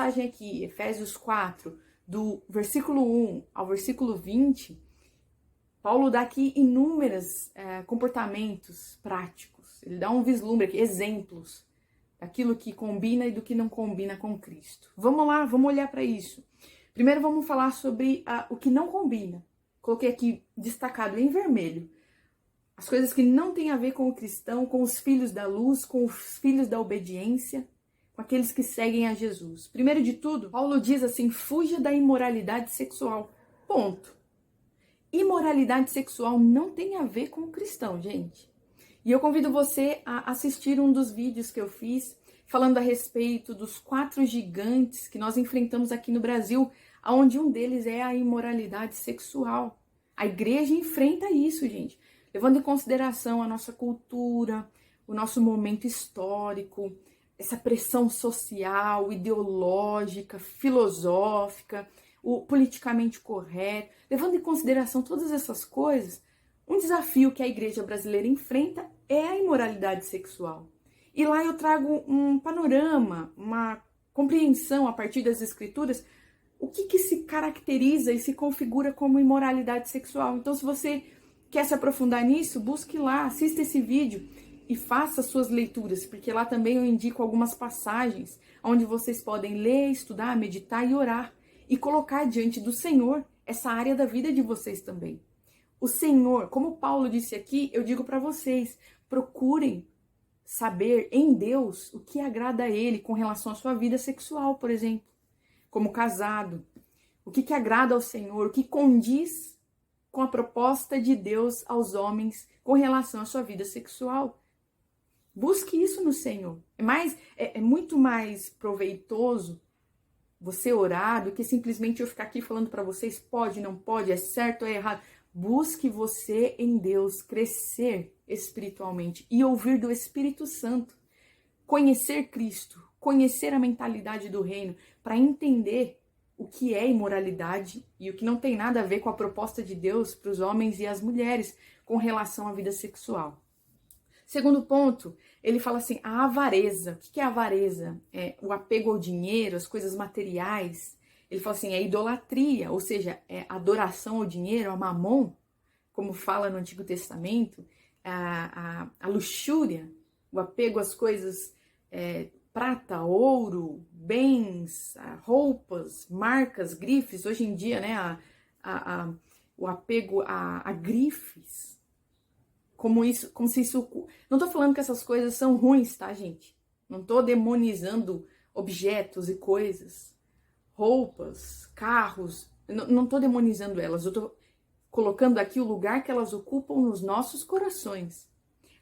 passagem aqui, Efésios 4, do versículo 1 ao versículo 20, Paulo dá aqui inúmeros comportamentos práticos. Ele dá um vislumbre aqui, exemplos daquilo que combina e do que não combina com Cristo. Vamos lá, vamos olhar para isso. Primeiro vamos falar sobre o que não combina. Coloquei aqui destacado em vermelho. As coisas que não têm a ver com o cristão, com os filhos da luz, com os filhos da obediência, com aqueles que seguem a Jesus. Primeiro de tudo, Paulo diz assim, fuja da imoralidade sexual. Ponto. Imoralidade sexual não tem a ver com o cristão, gente. E eu convido você a assistir um dos vídeos que eu fiz falando a respeito dos 4 gigantes que nós enfrentamos aqui no Brasil, onde um deles é a imoralidade sexual. A igreja enfrenta isso, gente, levando em consideração a nossa cultura, o nosso momento histórico, essa pressão social, ideológica, filosófica, o politicamente correto, levando em consideração todas essas coisas, um desafio que a igreja brasileira enfrenta é a imoralidade sexual. E lá eu trago um panorama, uma compreensão a partir das escrituras, o que se caracteriza e se configura como imoralidade sexual. Então, se você quer se aprofundar nisso, busque lá, assista esse vídeo e faça suas leituras, porque lá também eu indico algumas passagens onde vocês podem ler, estudar, meditar e orar e colocar diante do Senhor essa área da vida de vocês também. O Senhor, como Paulo disse aqui, eu digo para vocês, procurem saber em Deus o que agrada a Ele com relação à sua vida sexual, por exemplo, como casado. O que agrada ao Senhor, o que condiz com a proposta de Deus aos homens com relação à sua vida sexual. Busque isso no Senhor. É muito mais proveitoso você orar do que simplesmente eu ficar aqui falando para vocês pode, não pode, é certo ou é errado. Busque você em Deus, crescer espiritualmente e ouvir do Espírito Santo. Conhecer Cristo, conhecer a mentalidade do reino, para entender o que é imoralidade e o que não tem nada a ver com a proposta de Deus para os homens e as mulheres com relação à vida sexual. Segundo ponto, ele fala assim, a avareza. O que é a avareza? É o apego ao dinheiro, às coisas materiais. Ele fala assim, é idolatria, ou seja, é adoração ao dinheiro, ao mamon, como fala no Antigo Testamento, a luxúria, o apego às coisas prata, ouro, bens, roupas, marcas, grifes. Hoje em dia, né, o apego a grifes, como se isso... Não tô falando que essas coisas são ruins, tá, gente? Não tô demonizando objetos e coisas, roupas, carros, não tô demonizando elas, eu tô colocando aqui o lugar que elas ocupam nos nossos corações.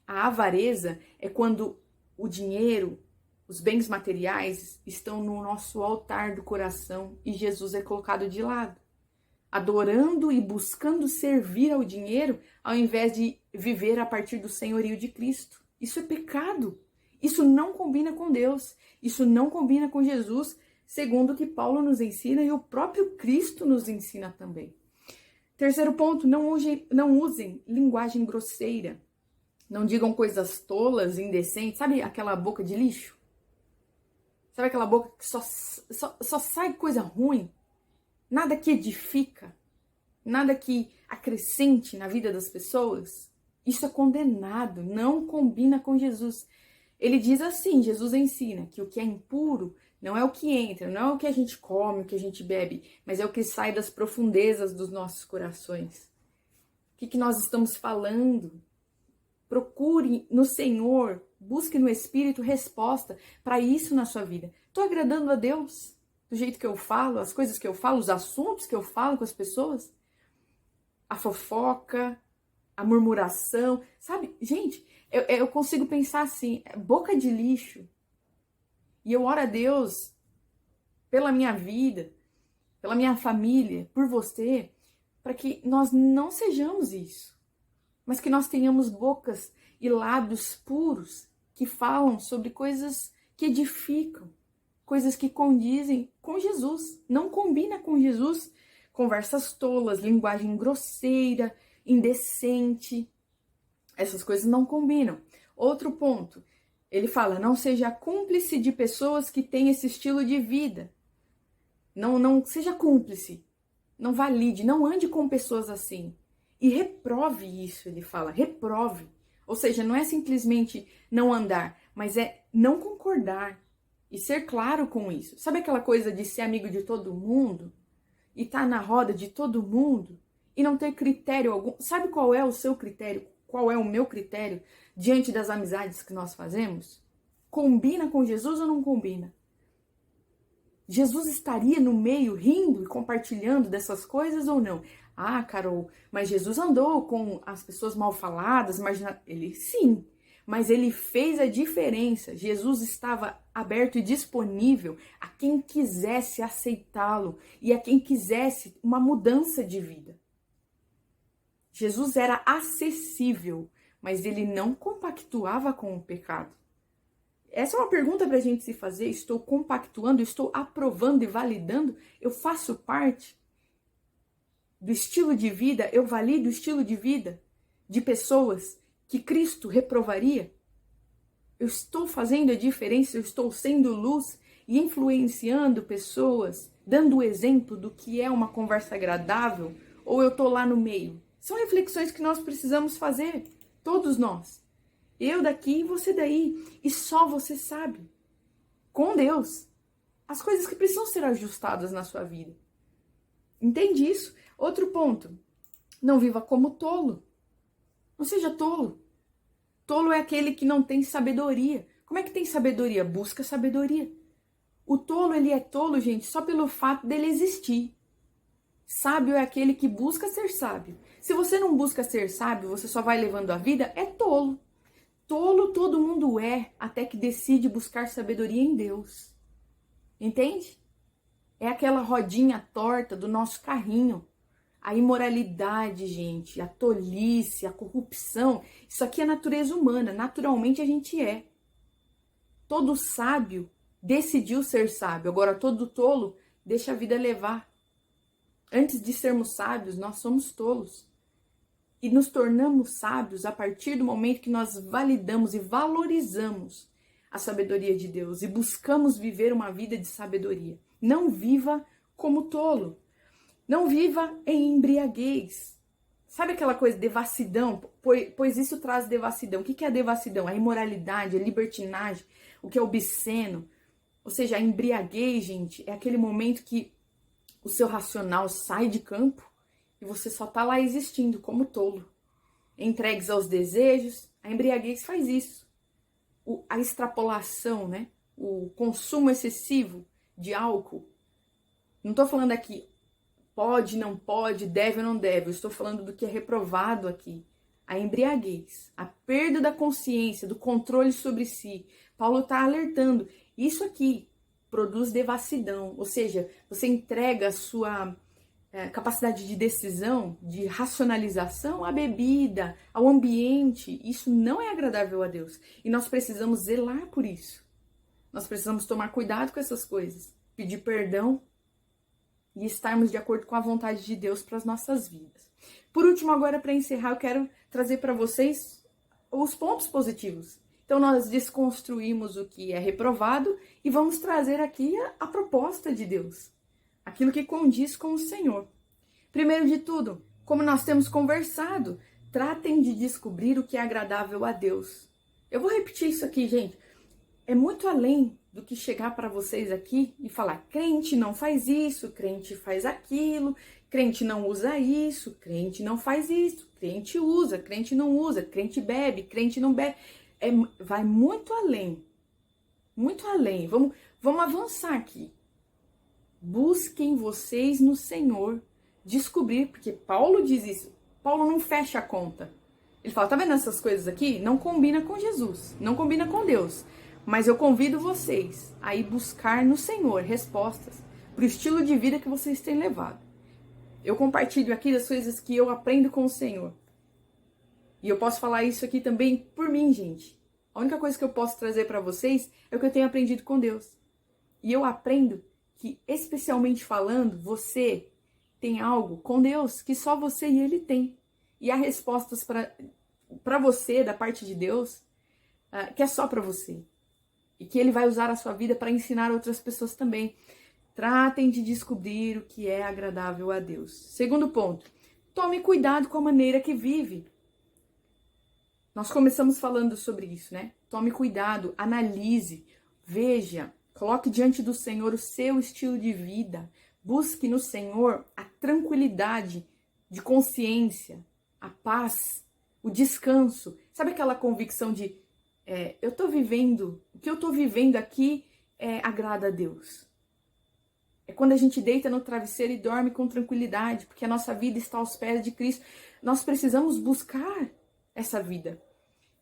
A avareza é quando o dinheiro, os bens materiais estão no nosso altar do coração e Jesus é colocado de lado, adorando e buscando servir ao dinheiro ao invés de viver a partir do senhorio de Cristo. Isso é pecado. Isso não combina com Deus. Isso não combina com Jesus, segundo o que Paulo nos ensina e o próprio Cristo nos ensina também. Terceiro ponto, não usem linguagem grosseira. Não digam coisas tolas, indecentes. Sabe aquela boca de lixo? Sabe aquela boca que só sai coisa ruim? Nada que edifica, nada que acrescente na vida das pessoas. Isso é condenado, não combina com Jesus. Ele diz assim, Jesus ensina que o que é impuro não é o que entra, não é o que a gente come, o que a gente bebe, mas é o que sai das profundezas dos nossos corações. O que nós estamos falando? Procure no Senhor, busque no Espírito resposta para isso na sua vida. Estou agradando a Deus do jeito que eu falo, as coisas que eu falo, os assuntos que eu falo com as pessoas? A fofoca, a murmuração, sabe? Gente, eu consigo pensar assim, boca de lixo. E eu oro a Deus pela minha vida, pela minha família, por você, para que nós não sejamos isso, mas que nós tenhamos bocas e lábios puros que falam sobre coisas que edificam, coisas que condizem com Jesus. Não combina com Jesus conversas tolas, linguagem grosseira, indecente. Essas coisas não combinam. Outro ponto, ele fala, não seja cúmplice de pessoas que têm esse estilo de vida. Não seja cúmplice. Não valide, não ande com pessoas assim. E reprove isso, ele fala, reprove. Ou seja, não é simplesmente não andar, mas é não concordar e ser claro com isso. Sabe aquela coisa de ser amigo de todo mundo e estar na roda de todo mundo e não ter critério algum? Sabe qual é o seu critério? Qual é o meu critério diante das amizades que nós fazemos? Combina com Jesus ou não combina? Jesus estaria no meio rindo e compartilhando dessas coisas ou não? Ah, Carol, mas Jesus andou com as pessoas mal faladas, ele sim, mas ele fez a diferença. Jesus estava aberto e disponível a quem quisesse aceitá-lo e a quem quisesse uma mudança de vida. Jesus era acessível, mas ele não compactuava com o pecado. Essa é uma pergunta para a gente se fazer. Estou compactuando, estou aprovando e validando? Eu faço parte do estilo de vida? Eu valido o estilo de vida de pessoas que Cristo reprovaria? Eu estou fazendo a diferença? Eu estou sendo luz e influenciando pessoas, dando o exemplo do que é uma conversa agradável? Ou eu estou lá no meio? São reflexões que nós precisamos fazer, todos nós. Eu daqui e você daí. E só você sabe, com Deus, as coisas que precisam ser ajustadas na sua vida. Entende isso? Outro ponto. Não viva como tolo. Não seja tolo. Tolo é aquele que não tem sabedoria. Como é que tem sabedoria? Busca sabedoria. O tolo, ele é tolo, gente, só pelo fato dele existir. Sábio é aquele que busca ser sábio. Se você não busca ser sábio, você só vai levando a vida, é tolo. Tolo todo mundo é, até que decide buscar sabedoria em Deus. Entende? É aquela rodinha torta do nosso carrinho. A imoralidade, gente, a tolice, a corrupção, isso aqui é natureza humana, naturalmente a gente é. Todo sábio decidiu ser sábio, agora todo tolo deixa a vida levar. Antes de sermos sábios, nós somos tolos. E nos tornamos sábios a partir do momento que nós validamos e valorizamos a sabedoria de Deus e buscamos viver uma vida de sabedoria. Não viva como tolo. Não viva em embriaguez. Sabe aquela coisa, devassidão? Pois isso traz devassidão. O que é a devassidão? A imoralidade, a libertinagem, o que é obsceno. Ou seja, a embriaguez, gente, é aquele momento que o seu racional sai de campo e você só tá lá existindo como tolo. Entregues aos desejos, a embriaguez faz isso. A extrapolação, né? O consumo excessivo de álcool. Não tô falando aqui pode, não pode, deve ou não deve. Eu estou falando do que é reprovado aqui. A embriaguez, a perda da consciência, do controle sobre si. Paulo está alertando. Isso aqui produz devassidão. Ou seja, você entrega a sua capacidade de decisão, de racionalização à bebida, ao ambiente. Isso não é agradável a Deus. E nós precisamos zelar por isso. Nós precisamos tomar cuidado com essas coisas. Pedir perdão e estarmos de acordo com a vontade de Deus para as nossas vidas. Por último, agora para encerrar, eu quero trazer para vocês os pontos positivos. Então nós desconstruímos o que é reprovado e vamos trazer aqui a proposta de Deus. Aquilo que condiz com o Senhor. Primeiro de tudo, como nós temos conversado, tratem de descobrir o que é agradável a Deus. Eu vou repetir isso aqui, gente. É muito além do que chegar para vocês aqui e falar: crente não faz isso, crente faz aquilo, crente não usa isso, crente não faz isso, crente usa, crente não usa, crente bebe, crente não bebe. Vai muito além. Muito além. Vamos avançar aqui. Busquem vocês no Senhor descobrir, porque Paulo diz isso. Paulo não fecha a conta. Ele fala: tá vendo essas coisas aqui? Não combina com Jesus, não combina com Deus. Mas eu convido vocês a ir buscar no Senhor respostas para o estilo de vida que vocês têm levado. Eu compartilho aqui das coisas que eu aprendo com o Senhor. E eu posso falar isso aqui também por mim, gente. A única coisa que eu posso trazer para vocês é o que eu tenho aprendido com Deus. E eu aprendo que, especialmente falando, você tem algo com Deus que só você e Ele tem. E há respostas para você, da parte de Deus, que é só para você. E que Ele vai usar a sua vida para ensinar outras pessoas também. Tratem de descobrir o que é agradável a Deus. Segundo ponto, tome cuidado com a maneira que vive. Nós começamos falando sobre isso, né? Tome cuidado, analise, veja, coloque diante do Senhor o seu estilo de vida. Busque no Senhor a tranquilidade de consciência, a paz, o descanso. Sabe aquela convicção de eu tô vivendo, o que eu tô vivendo aqui agrada a Deus. É quando a gente deita no travesseiro e dorme com tranquilidade, porque a nossa vida está aos pés de Cristo. Nós precisamos buscar essa vida,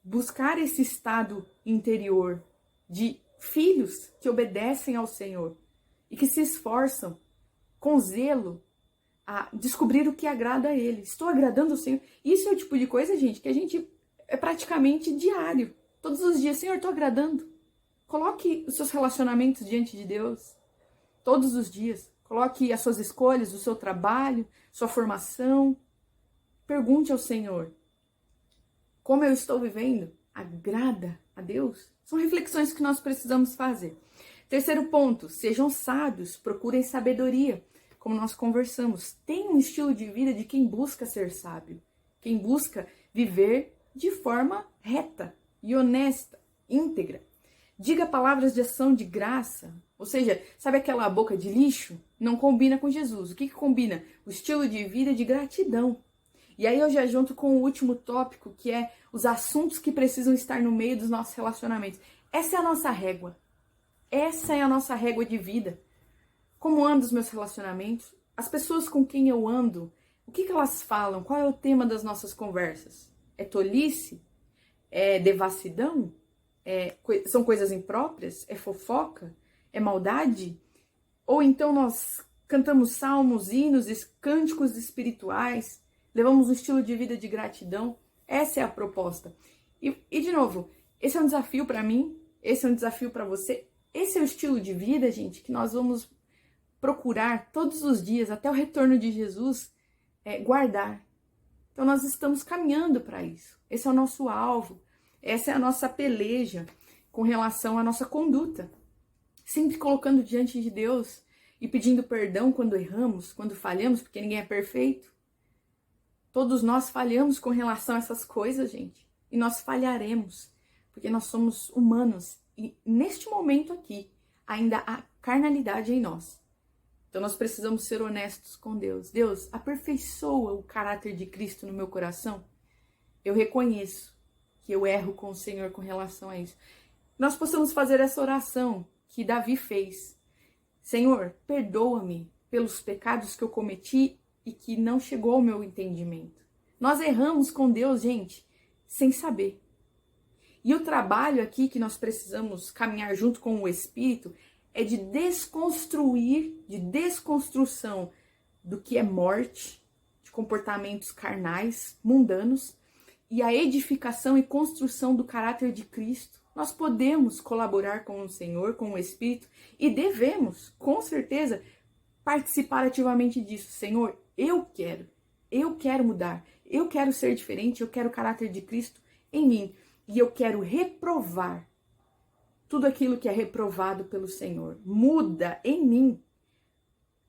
buscar esse estado interior de filhos que obedecem ao Senhor e que se esforçam com zelo a descobrir o que agrada a Ele. Estou agradando ao Senhor. Isso é o tipo de coisa, gente, que a gente é praticamente diário. Todos os dias, Senhor, estou agradando. Coloque os seus relacionamentos diante de Deus. Todos os dias. Coloque as suas escolhas, o seu trabalho, sua formação. Pergunte ao Senhor: como eu estou vivendo? Agrada a Deus? São reflexões que nós precisamos fazer. Terceiro ponto, sejam sábios, procurem sabedoria. Como nós conversamos, tenham um estilo de vida de quem busca ser sábio. Quem busca viver de forma reta e honesta, íntegra. Diga palavras de ação de graça. Ou seja, sabe aquela boca de lixo? Não combina com Jesus. O que combina? O estilo de vida de gratidão. E aí eu já junto com o último tópico, que é os assuntos que precisam estar no meio dos nossos relacionamentos. Essa é a nossa régua. Essa é a nossa régua de vida. Como andam os meus relacionamentos? As pessoas com quem eu ando, o que elas falam? Qual é o tema das nossas conversas? É tolice? É devassidão? São coisas impróprias? É fofoca? É maldade? Ou então nós cantamos salmos, hinos, cânticos espirituais, levamos um estilo de vida de gratidão? Essa é a proposta. E de novo, esse é um desafio para mim, esse é um desafio para você. Esse é o estilo de vida, gente, que nós vamos procurar todos os dias, até o retorno de Jesus, guardar. Então nós estamos caminhando para isso. Esse é o nosso alvo. Essa é a nossa peleja com relação à nossa conduta. Sempre colocando diante de Deus e pedindo perdão quando erramos, quando falhamos, porque ninguém é perfeito. Todos nós falhamos com relação a essas coisas, gente. E nós falharemos, porque nós somos humanos. E neste momento aqui, ainda há carnalidade em nós. Então nós precisamos ser honestos com Deus. Deus, aperfeiçoa o caráter de Cristo no meu coração. Eu reconheço que eu erro com o Senhor com relação a isso. Nós possamos fazer essa oração que Davi fez. Senhor, perdoa-me pelos pecados que eu cometi e que não chegou ao meu entendimento. Nós erramos com Deus, gente, sem saber. E o trabalho aqui que nós precisamos caminhar junto com o Espírito é de desconstruir, de desconstrução do que é morte, de comportamentos carnais, mundanos, e a edificação e construção do caráter de Cristo. Nós podemos colaborar com o Senhor, com o Espírito, e devemos, com certeza, participar ativamente disso. Senhor, eu quero mudar, eu quero ser diferente, eu quero o caráter de Cristo em mim, e eu quero reprovar tudo aquilo que é reprovado pelo Senhor. Muda em mim,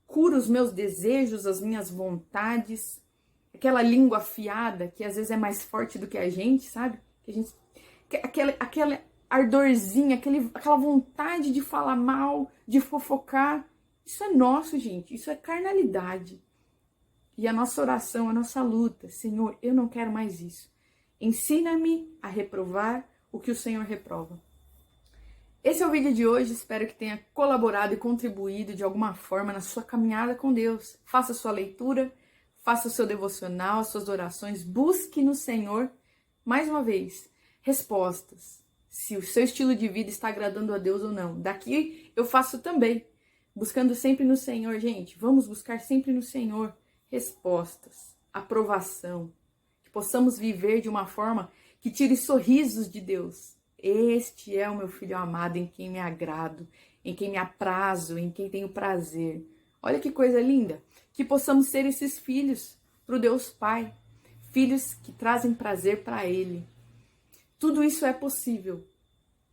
cura os meus desejos, as minhas vontades, aquela língua afiada que às vezes é mais forte do que a gente, sabe? Aquela ardorzinha, aquela vontade de falar mal, de fofocar. Isso é nosso, gente. Isso é carnalidade. E a nossa oração, a nossa luta. Senhor, eu não quero mais isso. Ensina-me a reprovar o que o Senhor reprova. Esse é o vídeo de hoje. Espero que tenha colaborado e contribuído de alguma forma na sua caminhada com Deus. Faça a sua leitura, faça o seu devocional, as suas orações. Busque no Senhor, mais uma vez, respostas. Se o seu estilo de vida está agradando a Deus ou não. Daqui eu faço também. Buscando sempre no Senhor, gente. Vamos buscar sempre no Senhor respostas, aprovação. Que possamos viver de uma forma que tire sorrisos de Deus. Este é o meu filho amado, em quem me agrado, em quem me aprazo, em quem tenho prazer. Olha que coisa linda. Que possamos ser esses filhos para o Deus Pai. Filhos que trazem prazer para Ele. Tudo isso é possível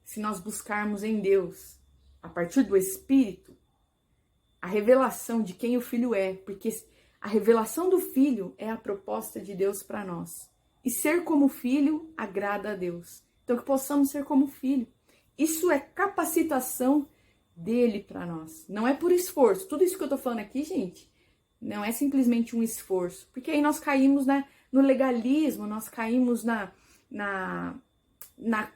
se nós buscarmos em Deus, a partir do Espírito, a revelação de quem o Filho é, porque a revelação do Filho é a proposta de Deus para nós. E ser como filho agrada a Deus. Então que possamos ser como filho. Isso é capacitação dele para nós. Não é por esforço. Tudo isso que eu tô falando aqui, gente, não é simplesmente um esforço. Porque aí nós caímos, né, no legalismo, nós caímos na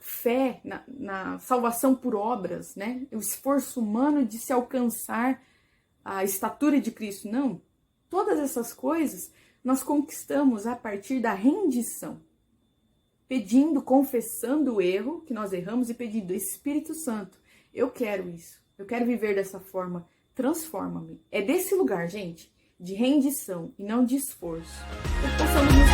fé, na salvação por obras, né? O esforço humano de se alcançar a estatura de Cristo. Não. Todas essas coisas nós conquistamos a partir da rendição. Pedindo, confessando o erro que nós erramos e pedindo, Espírito Santo, eu quero isso. Eu quero viver dessa forma. Transforma-me. É desse lugar, gente, de rendição e não de esforço. Que possamos nos